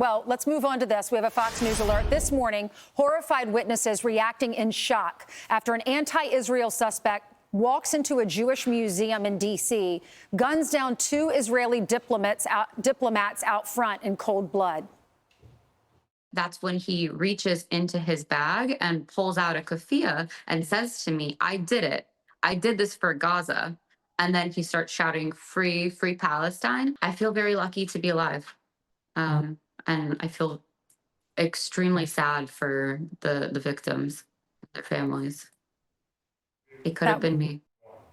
Well, let's move on to this. We have a Fox News alert. This morning, horrified witnesses reacting in shock after an anti-Israel suspect walks into a Jewish museum in D.C., guns down two Israeli diplomats out front in cold blood. That's when he reaches into his bag and pulls out a keffiyeh and says to me, I did it. I did this for Gaza. And then he starts shouting, free, free Palestine. I feel very lucky to be alive. And I feel extremely sad for the victims, their families. It could have been me.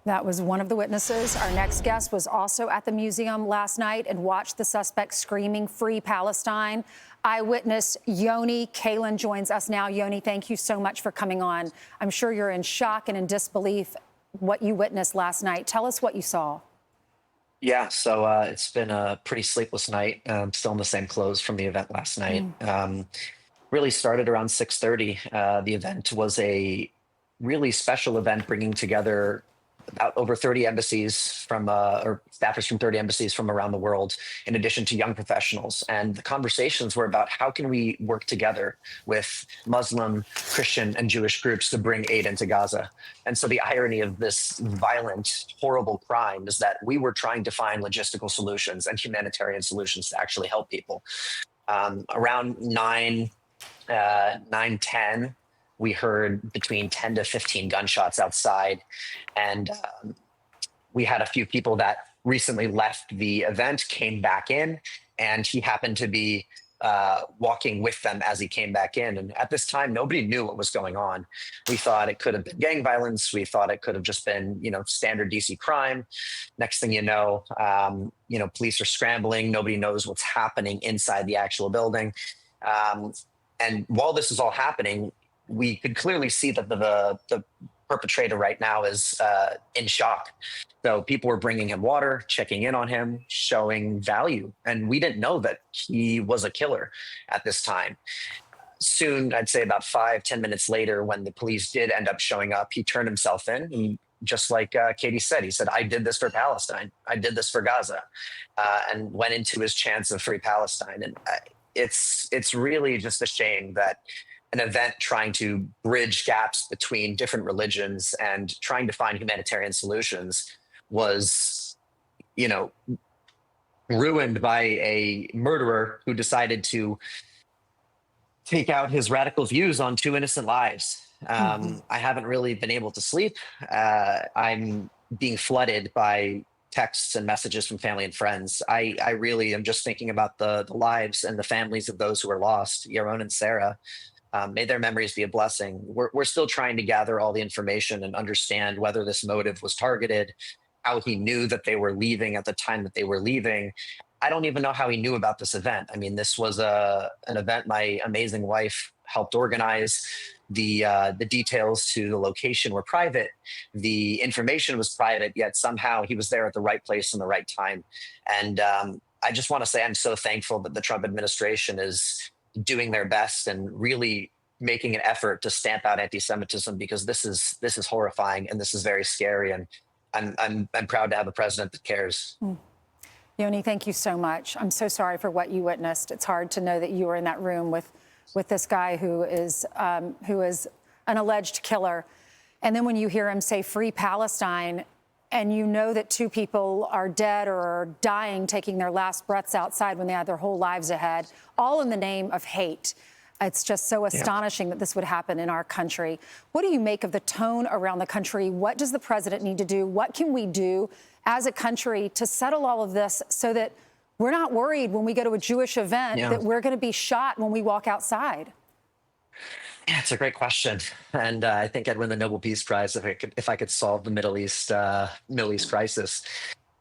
That was one of the witnesses. Our next guest was also at the museum last night and watched the suspect screaming, free Palestine. Eyewitness Yoni Kalen joins us now. Yoni, thank you so much for coming on. I'm sure you're in shock and in disbelief what you witnessed last night. Tell us what you saw. Yeah, so it's been a pretty sleepless night. Still in the same clothes from the event last night. Really started around 6:30. The event was a really special event bringing together about over 30 embassies from, or staffers from 30 embassies from around the world, in addition to young professionals. And the conversations were about how can we work together with Muslim, Christian, and Jewish groups to bring aid into Gaza. And so the irony of this violent, horrible crime is that we were trying to find logistical solutions and humanitarian solutions to actually help people. Around 9:10, we heard between 10 to 15 gunshots outside. And we had a few people that recently left the event, came back in, and he happened to be walking with them as he came back in. And at this time, nobody knew what was going on. We thought it could have been gang violence. We thought it could have just been, standard DC crime. Next thing you know, police are scrambling. Nobody knows what's happening inside the actual building. And while this is all happening, we could clearly see that the perpetrator right now is in shock. So people were bringing him water, checking in on him, showing value. And we didn't know that he was a killer at this time. Soon, I'd say about 5-10 minutes later, when the police did end up showing up, he turned himself in. And just like Katie said, he said, I did this for Palestine. I did this for Gaza, and went into his chants of free Palestine. And it's really just a shame that an event trying to bridge gaps between different religions and trying to find humanitarian solutions was, ruined by a murderer who decided to take out his radical views on two innocent lives. I haven't really been able to sleep. I'm being flooded by texts and messages from family and friends. I really am just thinking about the lives and the families of those who are lost, Yaron and Sarah. May their memories be a blessing. We're still trying to gather all the information and understand whether this motive was targeted, how he knew that they were leaving at the time that they were leaving. I don't even know how he knew about this event. I mean, this was an event my amazing wife helped organize. The details to the location were private. The information was private, yet somehow he was there at the right place in the right time. And I just want to say I'm so thankful that the Trump administration is doing their best and really making an effort to stamp out anti-Semitism, because this is horrifying and this is very scary. And I'm proud to have a president that cares. Yoni, thank you so much. I'm so sorry for what you witnessed. It's hard to know that you were in that room with this guy who is an alleged killer. And then when you hear him say free Palestine, and you know that two people are dead or are dying, taking their last breaths outside when they had their whole lives ahead, all in the name of hate. It's just so astonishing that this would happen in our country. What do you make of the tone around the country? What does the president need to do? What can we do as a country to settle all of this so that we're not worried when we go to a Jewish event that we're going to be shot when we walk outside? Yeah, it's a great question, and I think I'd win the Nobel Peace Prize if I could solve the Middle East crisis.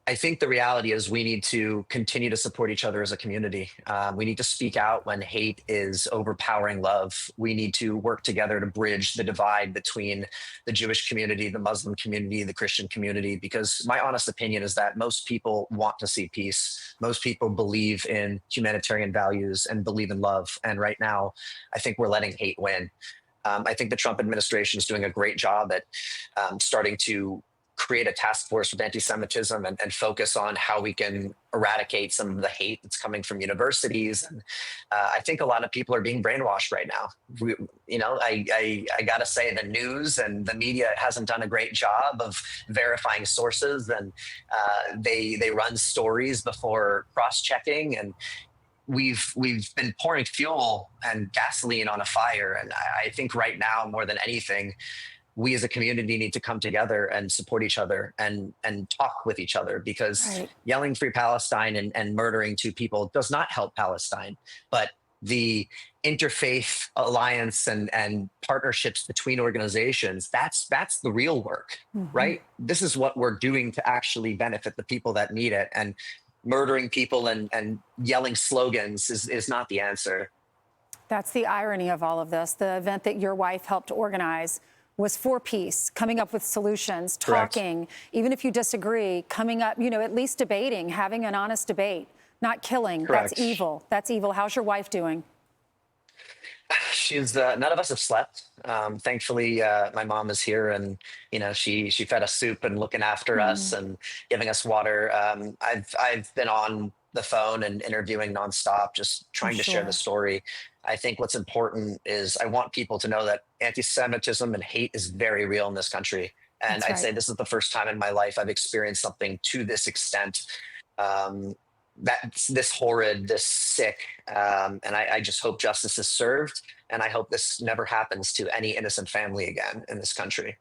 I think the reality is we need to continue to support each other as a community. We need to speak out when hate is overpowering love. We need to work together to bridge the divide between the Jewish community, the Muslim community, the Christian community, because my honest opinion is that most people want to see peace. Most people believe in humanitarian values and believe in love. And right now, I think we're letting hate win. I think the Trump administration is doing a great job at starting to create a task force with anti-Semitism and focus on how we can eradicate some of the hate that's coming from universities. And I think a lot of people are being brainwashed right now. I gotta say, the news and the media hasn't done a great job of verifying sources, and they run stories before cross-checking, and we've been pouring fuel and gasoline on a fire. And I think right now, more than anything, we as a community need to come together and support each other and talk with each other, because Right. yelling free Palestine and murdering two people does not help Palestine. But the interfaith alliance and partnerships between organizations, that's the real work, right? This is what we're doing to actually benefit the people that need it. And murdering people and yelling slogans is not the answer. That's the irony of all of this. The event that your wife helped organize was for peace, coming up with solutions, Correct. talking, even if you disagree, coming up, at least debating, having an honest debate, not killing. Correct. That's evil. That's evil. How's your wife doing? She's none of us have slept. Thankfully, my mom is here, and she fed us soup and looking after us and giving us water. I've been on the phone and interviewing nonstop, just trying to share Sure. the story. I think what's important is I want people to know that anti-Semitism and hate is very real in this country. And That's I'd say right. this is the first time in my life I've experienced something to this extent. That's this horrid, this sick. And I just hope justice is served. And I hope this never happens to any innocent family again in this country.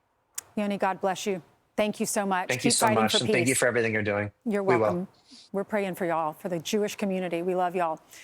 Yoni, God bless you. Thank you so much. Thank Keep you so fighting much. for And peace. thank you for everything you're doing. You're We will. welcome. We're praying for y'all, for the Jewish community. We love y'all.